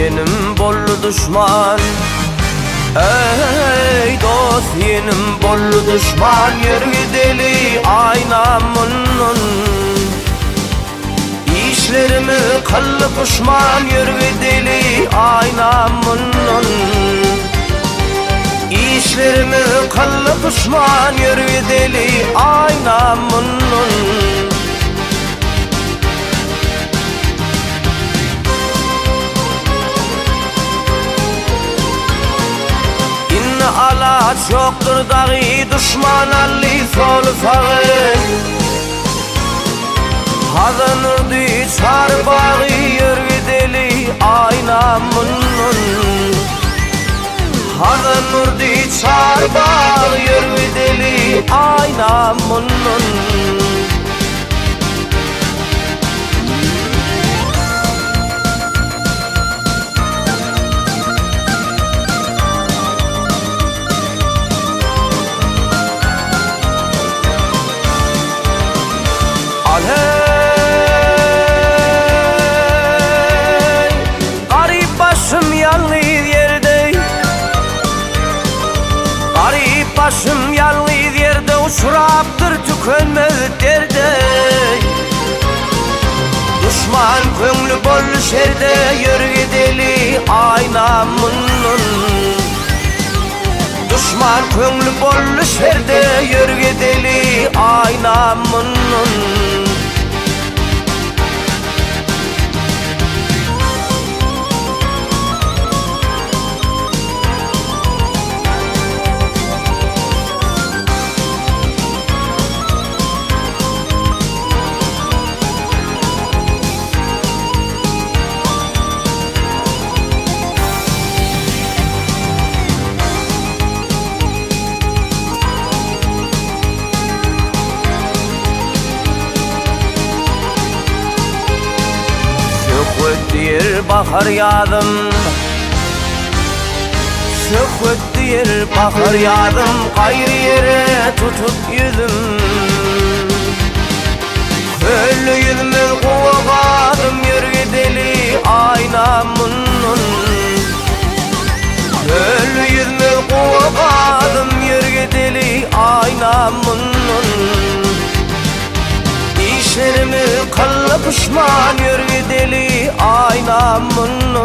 yenim bollu düşman. Ey dost yenim bollu düşman, yürü deli aynamının. İşlerimi kıllı pişman, yürü deli aynamının. İşlerimi kıllı pişman, yürü deli aynamının. Alaç yoktur dağı, düşman alli sol sağı. Hazan urdi çar bağı, yürü deli aynamının. Hazan urdi çar bağı, yürü deli aynamının. Garip başım yalnız yerde, garip başım yalnız yerde, uçuraptır tükenmez derde. Düşman köngülü bol şerde, yürü deli aynamının. Düşman köngülü bol şerde, yürü deli aynamının. Söküttür bahar yağdım, söküttür bahar yağdım, gayrı yere tutup yüzüm. Köllü yüzümü kovaladım, yürü deli aynamının. Köllü yüzümü kovaladım, yürü deli aynamının. İşlerimi kıllı pişman, yürü deli aynamının.